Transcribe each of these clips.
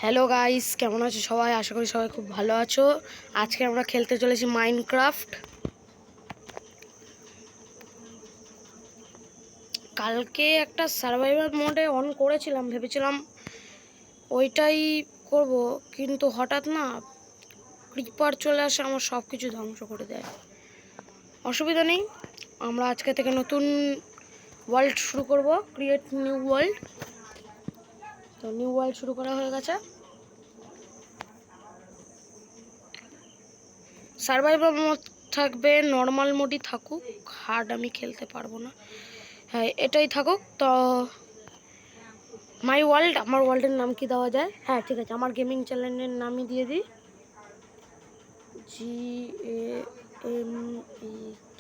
Hello guys, কেমন আছো সবাই? আশা করি সবাই খুব ভালো আছো। আজকে আমরা খেলতে চলেছি মাইনক্রাফট। কালকে একটা সার্ভাইভাল মোডে অন করেছিলাম, ভেবেছিলাম ওইটাই করব, কিন্তু হঠাৎ না ক্রিপার চলে আসে, আমার সব কিছু ধ্বংস করে দেয়। অসুবিধা নেই, আমরা আজকে থেকে নতুন ওয়ার্ল্ড শুরু করব, ক্রিয়েট নিউ ওয়ার্ল্ড। তো নিউ ওয়ার্ল্ড শুরু করা হয়ে গেছে। সার্ভাইভাল মোড থাকবে, নর্মাল মোডই থাকুক, হার্ড আমি খেলতে পারবো না। হ্যাঁ, এটাই থাকুক। তো মাই ওয়ার্ল্ড, আমার ওয়ার্ল্ডের নাম কি দেওয়া যায়? হ্যাঁ ঠিক আছে, আমার গেমিং চ্যানেলের নামই দিয়ে দিই,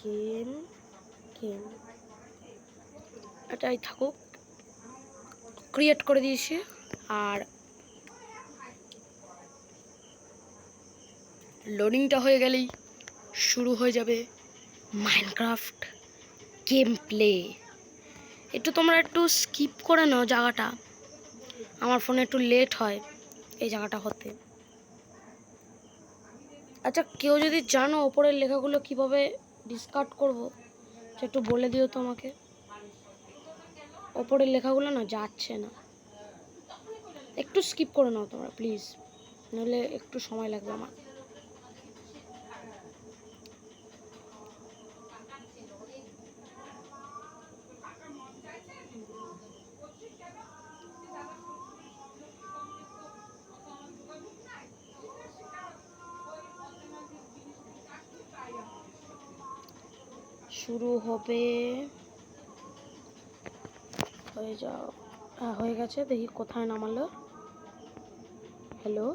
গেম গেম এটাই থাকুক। ক্রিয়েট করে দিয়েছি, আর লোডিংটা হয়ে গেলেই শুরু হয়ে যাবে মাইনক্রাফট গেম প্লে। তোমরা একটু স্কিপ করে নাও জায়গাটা, আমার ফোনে একটু লেট হয় এই জায়গাটা হতে। আচ্ছা, কেউ যদি জানো ওপরের লেখাগুলো কিভাবে ডিসকার্ড করব, একটু বলে দিও তো আমাকে। ওপরের লেখাগুলো না যাচ্ছে না, একটু স্কিপ করে নাও তোমরা প্লিজ, নাহলে একটু সময় লাগবে আমার। শুরু হবে, হয়ে যাও। হ্যাঁ হয়ে গেছে, দেখি কোথায় নামালো। হ্যালো,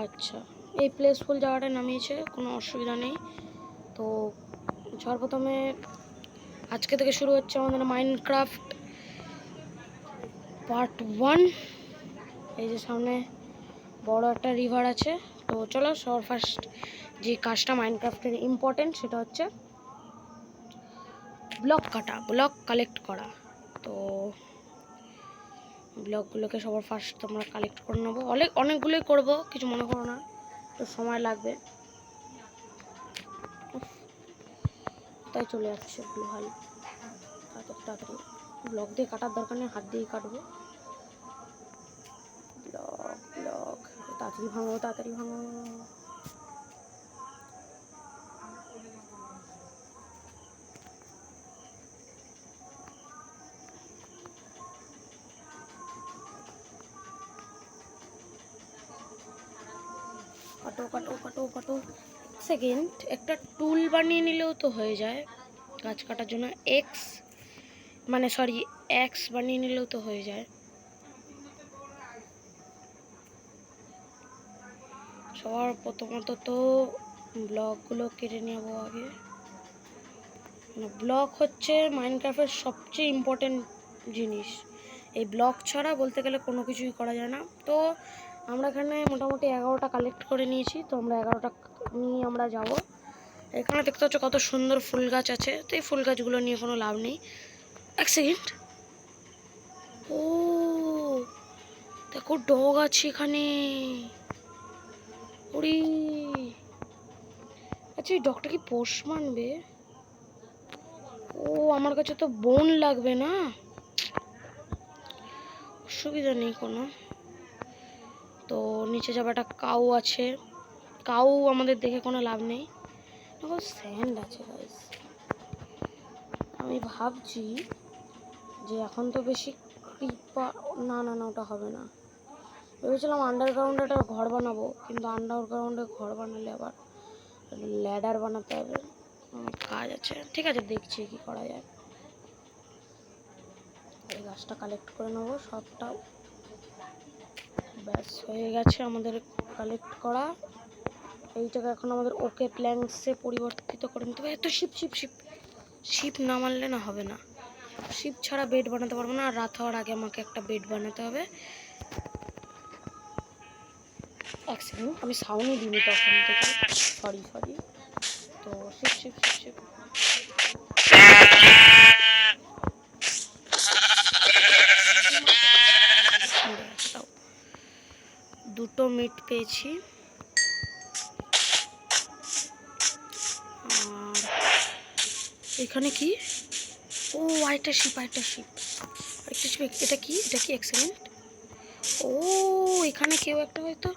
আচ্ছা, এই প্লেসফুল জায়গাটা নামিয়েছে, কোনো অসুবিধা নেই। তো সর্বপ্রথমে আজকে থেকে শুরু হচ্ছে আমাদের মাইনক্রাফট পার্ট 1। এই যে সামনে বড় একটা রিভার আছে। তো চলো, সবার ফার্স্ট যে কাজটা মাইনক্রাফটের ইম্পর্টেন্ট সেটা হচ্ছে ব্লক কাটা, ব্লক কালেক্ট করা। তো ব্লকগুলোকে সবার ফার্স্ট তোমরা কালেক্ট করে নেবো, অনেকগুলোই করবো, কিছু মনে করো না, তো সময় লাগবে। তাই চলে যাচ্ছে ভাই, তাড়াতাড়ি ব্লক দিয়ে কাটার দরকার নেই, হাত দিয়েই কাটবো। ব্লক ব্লক, তাড়াতাড়ি ভাঙো, তাড়াতাড়ি ভাঙো। কাটো কাটো কাটো কাটো। সেকেন্ড, একটা টুল বানিয়ে নিলেও তো হয়ে যায় গাছ কাটার জন্য। এক্স বানিয়ে নিলেও তো হয়ে যায়। সবার প্রথমত তো ব্লকগুলো কেটে নেব আগে। ব্লক হচ্ছে মাইনক্রাফটের সবচেয়ে ইম্পর্টেন্ট জিনিস। এই ব্লক ছাড়া বলতে গেলে কোনো কিছুই করা যায় না। তো আমরা এখানে মোটামুটি 11টা কালেক্ট করে নিয়েছি। তো আমরা 11টা নিয়ে আমরা যাব। এখানে দেখতে হচ্ছে কত সুন্দর ফুল গাছ আছে। তো এই ফুল গাছগুলো নিয়ে কোনো লাভ নেই। এক সেকেন্ড, ও দেখো ডগ আছে এখানে। ওরে, আচ্ছা এই ডগটা কি পোষ মানবে? ও, আমার কাছে তো বোন লাগবে না, অসুবিধা নেই কোনো। তো নিচে যাবে, একটা কাউ আছে, কাউ আমাদের দেখে কোনো লাভ নেই। এখন স্যান্ড আছে গাইস, আমি ভাবছি যে এখন তো বেশি ক্রিপার, না না না ওটা হবে না। ভেবেছিলাম আন্ডারগ্রাউন্ডে একটা ঘর বানাবো, কিন্তু আন্ডারগ্রাউন্ডে ঘর বানালে আবার ল্যাডার বানাতে হবে, অনেক কাজ আছে। ঠিক আছে, দেখছি কি করা যায়। এই গাছটা কালেক্ট করে নেবো সবটা। ব্যাস হয়ে গেছে আমাদের কালেক্ট করা। এইটাকে এখন আমাদের ওকে প্ল্যাঙ্কসে পরিবর্তিত করে নিতে হবে। এত শিপ শিপ শিপ শিপ না মারলে না হবে না, শিপ ছাড়া বেড বানাতে পারবো না। আর রাত হওয়ার আগে আমাকে একটা বেড বানাতে হবে। এক সেকেন্ড, আমি সাউন্ডই দিইনি তখন থেকে, সরি। তো শিপ শিপ শিপ শিপ, মিট পেয়েছি। আর এখানে কি, ও আরেকটা শিপ, এটা কি এক্সেলেন্ট। ও এখানে কেউ একটা হয়তো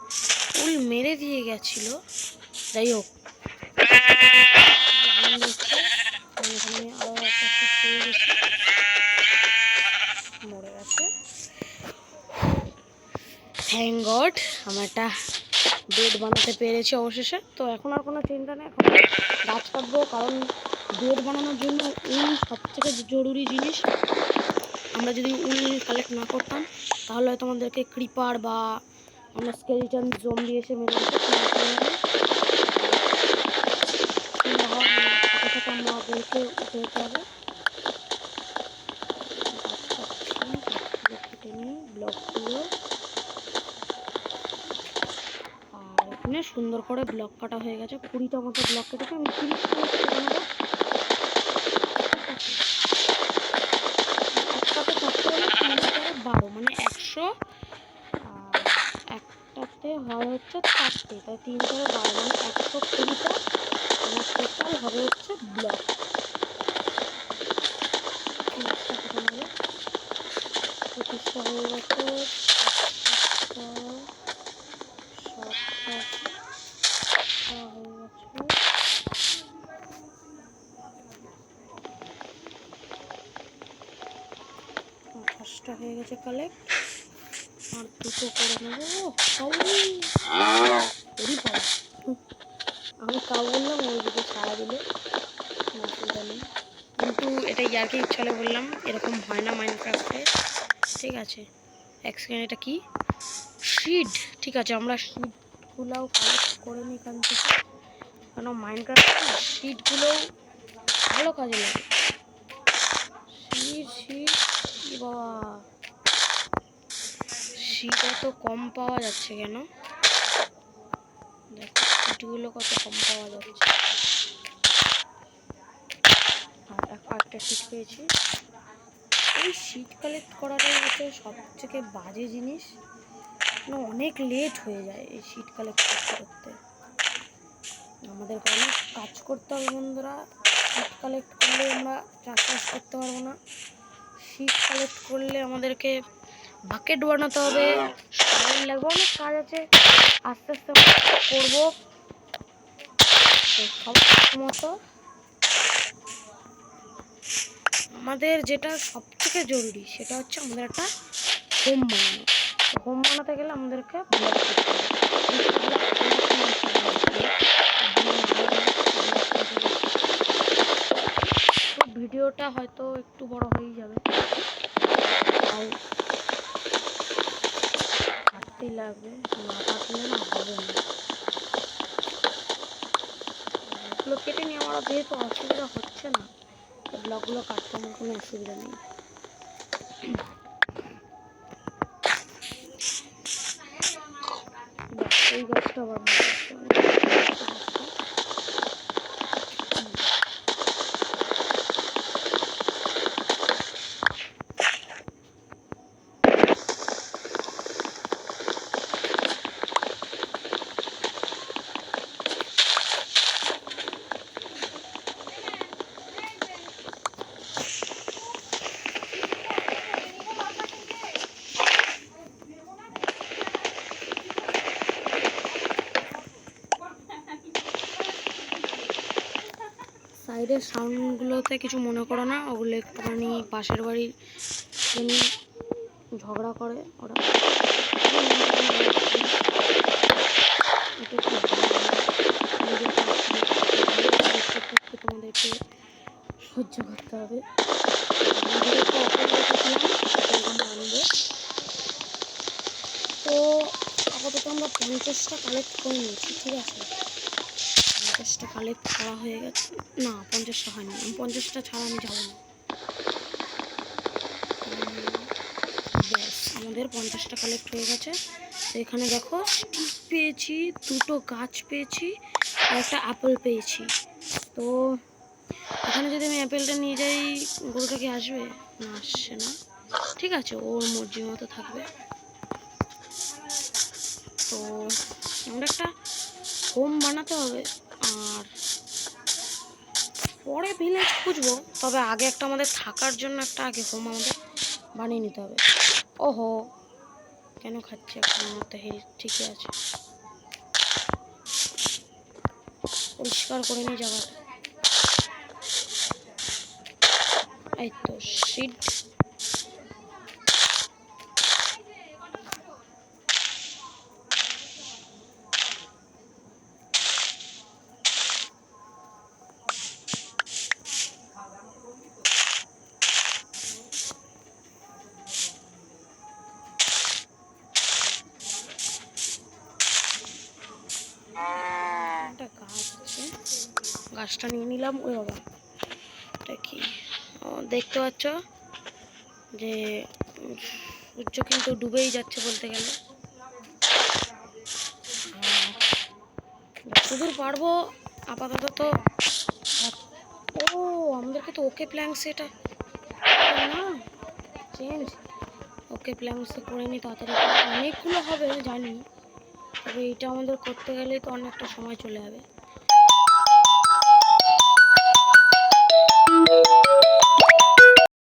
উল মেরে দিয়ে গেছিল, যাই হোক আনন্দ হচ্ছে। এখানে আরো একটা শিপ পেয়ে গেছি, মরে গেছে। থ্যাংক গড আমরা একটা বেড বানাতে পেরেছি অবশেষে। তো এখন আর কোনো চিন্তা নেই, এখন গাছ কাটবো, কারণ বেড বানানোর জন্য উল সবথেকে জরুরি জিনিস। আমরা যদি উল কালেক্ট না করতাম তাহলে হয়তো আমাদেরকে ক্রিপার বা আমরা স্কেলিটন জম্বি এসে মেরে দিতে আমাদেরকে উঠে যেতে হবে। কেটে নিই ব্লকগুলো, আর এখানে সুন্দর করে ব্লক কাটা হয়ে গেছে। 20টা মতো ব্লক কেটেছে, আমি 30টা কেটে নেবো। একটাতে করতে হলে 3 × 12 মানে 100, একটাতে হয় হচ্ছে 4টে, তাই 3 × 12 মানে 120টা আমার টোটাল হবে হচ্ছে ব্লক। 30টা কেটে নেবো, 25টা হয়ে গেছে, 7টা হয়ে গেছে, 28টা হয়ে গেছে কালেক্ট। আর 2টো করে নেবো। আমি কাউ বললাম, ওইদিকে সারা দিলে অসুবিধা নেই, কিন্তু এটা ইয়ার্কি ইচ্ছালে বললাম, এরকম হয় না মাইনক্রাফটে, ঠিক আছে। এক সেকেন্ড, এটা কি শিড? ঠিক আছে, আমরা শিডগুলোও কালেক্ট করে নিই এখান থেকে, কেন মাইনক্রাফটে শিডগুলোও ভালো কাজে লাগে। শিড বাবা, শিড এত কম পাওয়া যাচ্ছে কেন? দেখো শিটগুলো কত কম পাওয়া যাচ্ছে। একটা শিট পেয়েছি। এই শিট কালেক্ট করাটাই হচ্ছে সব থেকে বাজে জিনিস, অনেক লেট হয়ে যায় এই শিট কালেক্ট করতে করতে। আমাদেরকে অনেক কাজ করতে হবে বন্ধুরা, শিট কালেক্ট করলে আমরা চাষবাস করতে পারবো না। শিট কালেক্ট করলে আমাদেরকে বাকেট বানাতে হবে, টাইম লাগবে, অনেক কাজ আছে, আস্তে আস্তে করবো। তো সব মতো আমাদের যেটা সব থেকে জরুরি সেটা হচ্ছে আমাদের একটা হোম বানানো। হোম বানাতে গেলে আমাদেরকে ব্লক করতে হবে। তো ভিডিওটা হয়তো একটু বড় হয়ে যাবে, তাও কাটতেই লাগবে, না কাটলে না হবে না। এগুলো কেটে নিয়ে আমার যেহেতু অসুবিধা হচ্ছে না, ব্লকগুলো কাটতে আমার কোনো অসুবিধা নেই। এই গাছটা আবার সাইডের সাউন্ডগুলোতে কিছু মনে করো না, ওগুলো একটুখানি পাশের বাড়ির জন্য ঝগড়া করে ওরা। তোমাদেরকে সহ্য করতে হবে। তো আপাতত আমরা 50টা কালেক্ট করে নিয়েছি, ঠিক আছে। 50টা কালেক্ট করা হয়ে গেছে, না 50টা হয়নি, 50টা ছাড়া আমি যাবো না। ব্যাস আমাদের 50টা কালেক্ট হয়ে গেছে। তো এখানে দেখো স্টিক পেয়েছি, 2টো গাছ পেয়েছি, আর একটা অ্যাপেল পেয়েছি। তো এখানে যদি আমি অ্যাপেলটা নিয়ে যাই, গরুটা কি আসবে? না, আসছে না, ঠিক আছে, ওর মর্জি মতো থাকবে। তো আমরা একটা হোম বানাতে হবে, আর পরে ভিলেজ খুঁজবো। তবে আগে একটা আমাদের থাকার জন্য একটা আগে হোম আমাদের বানিয়ে নিতে হবে। ওহো, কেন খাচ্ছে এখন? আমার তো হেলথ ঠিকই আছে। পরিষ্কার করে নিই জায়গাটা। এই তো শিট। একটা গাছ আছে, গাছটা নিয়ে নিলাম। ওই বাবা, এটা কি? ও, দেখতে পাচ্ছ যে সূর্য কিন্তু ডুবেই যাচ্ছে বলতে গেলে। যতদূর পারবো আপাতত তো। ও, আমাদেরকে তো ওকে প্ল্যাঙ্কস এটা না চেঞ্জ। ওকে প্ল্যাঙ্কস করে নিই তাড়াতাড়ি। অনেকগুলো হবে আমি জানি, তবে এটা আমাদের করতে গেলে তো অনেকটা সময় চলে যাবে।